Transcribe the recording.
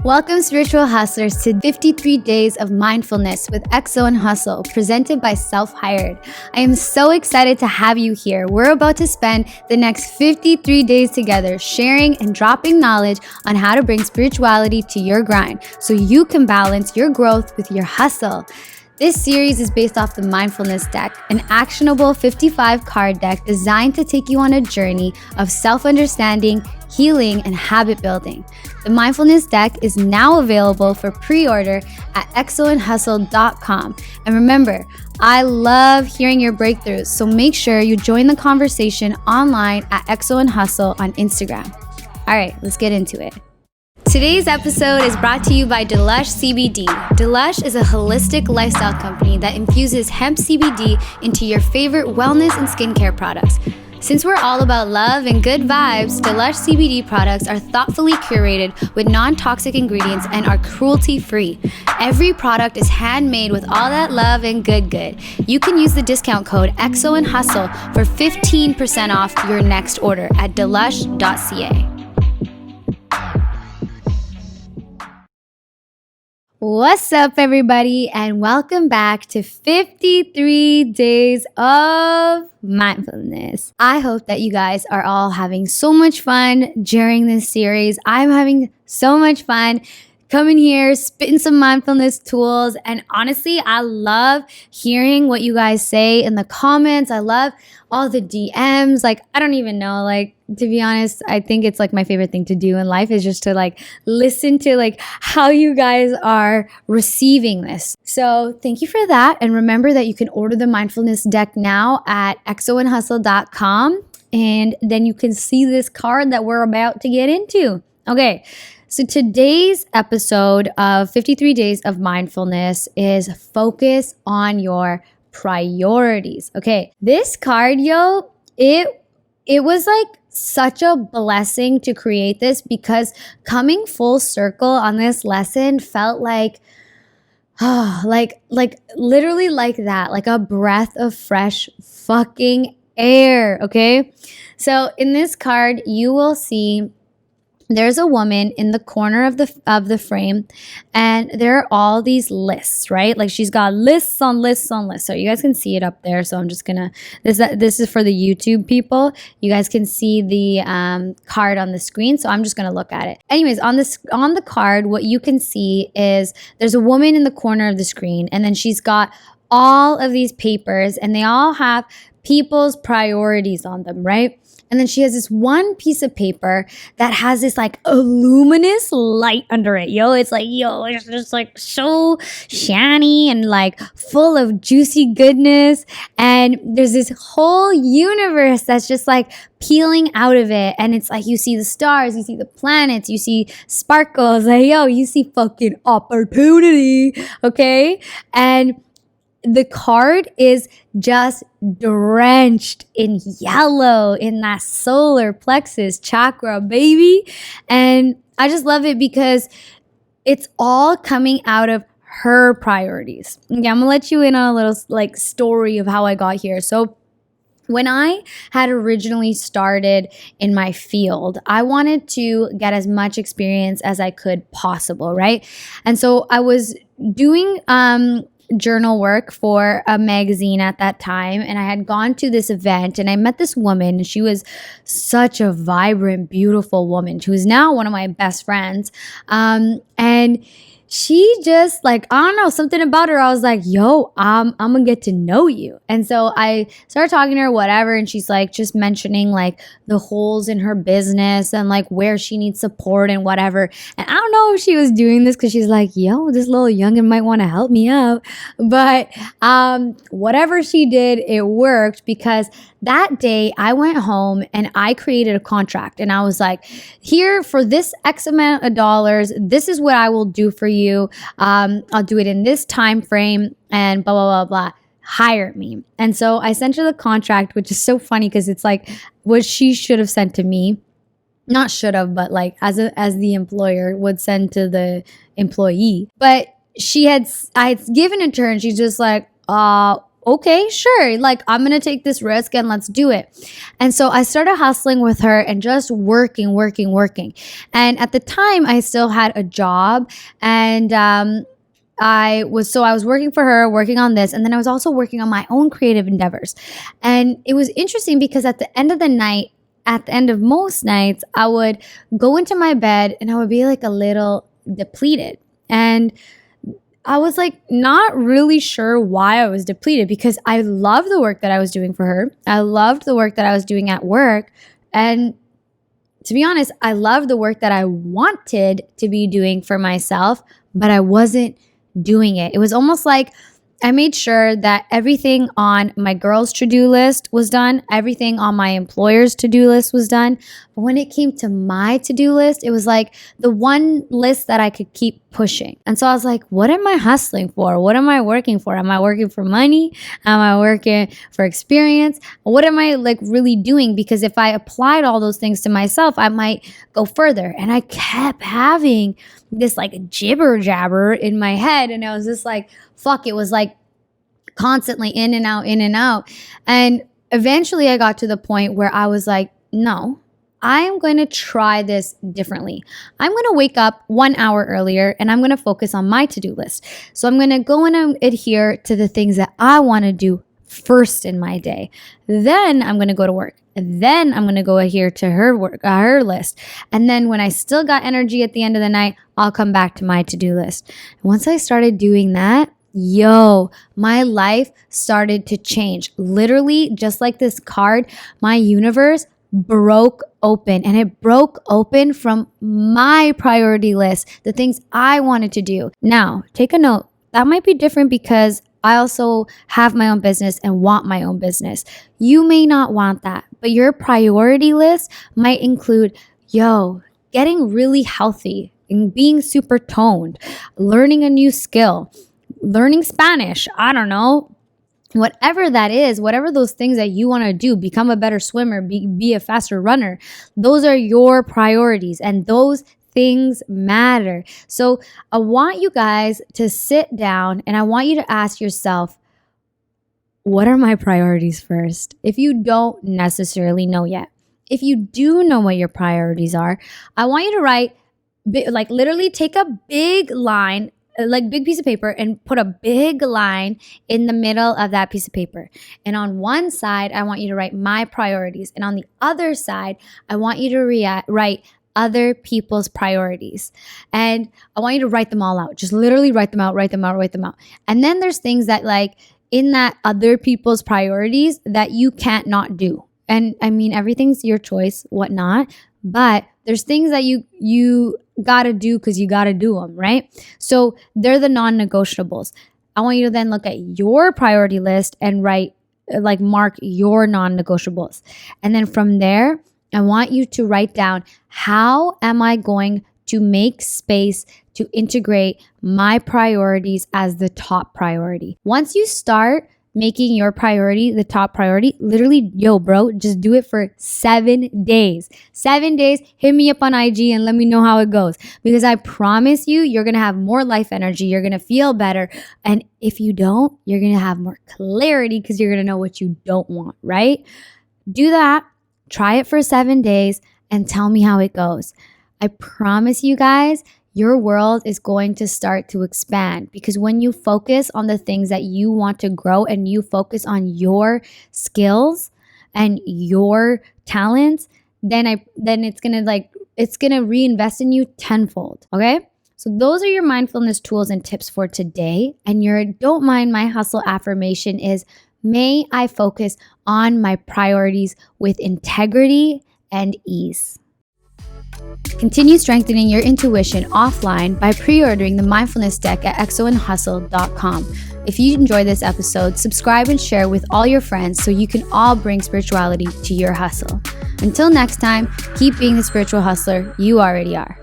Welcome, spiritual hustlers, to 53 Days of Mindfulness with xoandhustle, presented by Self Hired. I am so excited to have you here. We're about to spend the next 53 days together, sharing and dropping knowledge on how to bring spirituality to your grind so you can balance your growth with your hustle. This series is based off the Mindfulness Deck, an actionable 55 card deck designed to take you on a journey of self-understanding, healing, and habit building. The Mindfulness Deck is now available for pre-order at xoandhustle.com. And remember, I love hearing your breakthroughs, so make sure you join the conversation online at xoandhustle on Instagram. All right, let's get into it. Today's episode is brought to you by Delush CBD. Delush is a holistic lifestyle company that infuses hemp CBD into your favorite wellness and skincare products. Since we're all about love and good vibes, Delush CBD products are thoughtfully curated with non-toxic ingredients and are cruelty-free. Every product is handmade with all that love and good. You can use the discount code xoandhustle for 15% off your next order at delush.ca. What's up, everybody, and welcome back to 53 Days of Mindfulness. I hope that you guys are all having so much fun during this series. I'm having so much fun coming here, spitting some mindfulness tools, and honestly, I love hearing what you guys say in the comments. I love all the DMs. I don't even know, to be honest, I think it's my favorite thing to do in life is just to listen to how you guys are receiving this. So thank you for that. And remember that you can order the Mindfulness Deck now at xoandhustle.com. And then you can see this card that we're about to get into. Okay. So today's episode of 53 Days of Mindfulness is focus on your priorities. Okay. This card, it was such a blessing to create this because coming full circle on this lesson felt literally like that, like a breath of fresh fucking air. Okay. So in this card, you will see there's a woman in the corner of the frame, and there are all these lists, right? She's got lists on lists on lists. So you guys can see it up there. So I'm just gonna this is for the YouTube people. You guys can see the card on the screen. So I'm just gonna look at it. Anyways, on the card, what you can see is there's a woman in the corner of the screen, and then she's got all of these papers, and they all have people's priorities on them, right? And then she has this one piece of paper that has this a luminous light under it. It's just so shiny and full of juicy goodness. And there's this whole universe that's just peeling out of it. And it's you see the stars, you see the planets, you see sparkles. You see fucking opportunity. Okay. And the card is just drenched in yellow in that solar plexus chakra, baby. And I just love it because it's all coming out of her priorities. Okay, I'm gonna let you in on a little story of how I got here. So when I had originally started in my field, I wanted to get as much experience as I could possible, right? And so I was doing journal work for a magazine at that time, and I had gone to this event and I met this woman, and she was such a vibrant, beautiful woman. She was now one of my best friends, and she just I don't know, something about her, I was yo, I'm gonna get to know you. And so I started talking to her, whatever, and she's just mentioning the holes in her business and where she needs support and whatever. And I don't know if she was doing this because she's yo, this little youngin might want to help me out. But whatever she did, it worked, because that day I went home and I created a contract, and I was here, for this X amount of dollars, this is what I will do for you. I'll do it in this time frame, and blah, blah, blah, blah. Hire me. And so I sent her the contract, which is so funny because it's what she should have sent to me. Not should have, but as the employer would send to the employee. But I had given it to her, and she's just okay, sure. Like, I'm going to take this risk and let's do it. And so I started hustling with her and just working. And at the time, I still had a job, and I was working for her, working on this, and then I was also working on my own creative endeavors. And it was interesting because at the end of the night, at the end of most nights, I would go into my bed and I would be like a little depleted. And I was like not really sure why I was depleted, because I loved the work that I was doing for her. I loved the work that I was doing at work. And to be honest, I loved the work that I wanted to be doing for myself, but I wasn't doing it. It was almost like I made sure that everything on my girls' to-do list was done. Everything on my employer's to-do list was done. But when it came to my to-do list, it was like the one list that I could keep pushing. And so I was like, what am I hustling for? What am I working for? Am I working for money? Am I working for experience? What am I like really doing? Because if I applied all those things to myself, I might go further. And I kept having this like jibber jabber in my head. And I was just like, fuck, it was like constantly in and out. And eventually I got to the point where I was like, no, I'm going to try this differently. I'm going to wake up 1 hour earlier and I'm going to focus on my to-do list. So I'm going to go and adhere to the things that I want to do first in my day. Then I'm going to go to work. And then I'm going to go adhere to her list. And then when I still got energy at the end of the night, I'll come back to my to-do list. And once I started doing that, my life started to change. Literally, just like this card, my universe broke open, and it broke open from my priority list, the things I wanted to do. Now, take a note. That might be different because I also have my own business and want my own business. You may not want that, but your priority list might include, getting really healthy and being super toned, learning a new skill, learning Spanish, I don't know, whatever that is, whatever those things that you want to do, become a better swimmer, be a faster runner. Those are your priorities, and those things matter. So I want you guys to sit down and I want you to ask yourself, what are my priorities first? If you don't necessarily know yet. If you do know what your priorities are, I want you to write, like literally take a big line, like big piece of paper, and put a big line in the middle of that piece of paper. And on one side, I want you to write my priorities. And on the other side, I want you to write other people's priorities. And I want you to write them all out. Just literally write them out. And then there's things that like in that other people's priorities that you can't not do. And I mean, everything's your choice, whatnot. But there's things that you gotta do because you gotta do them, right? So they're the non-negotiables. I want you to then look at your priority list and mark your non-negotiables. And then from there, I want you to write down, how am I going to make space to integrate my priorities as the top priority? Once you start making your priority the top priority, literally, just do it for 7 days. 7 days, hit me up on IG and let me know how it goes. Because I promise you're going to have more life energy. You're going to feel better. And if you don't, you're going to have more clarity because you're going to know what you don't want, right? Do that. Try it for 7 days and tell me how it goes. I promise you guys, your world is going to start to expand, because when you focus on the things that you want to grow and you focus on your skills and your talents, then it's going to reinvest in you tenfold, okay? So those are your mindfulness tools and tips for today. And your don't mind my hustle affirmation is, may I focus on my priorities with integrity and ease. Continue strengthening your intuition offline by pre-ordering the Mindfulness Deck at xoandhustle.com. If you enjoyed this episode, subscribe and share with all your friends so you can all bring spirituality to your hustle. Until next time, keep being the spiritual hustler you already are.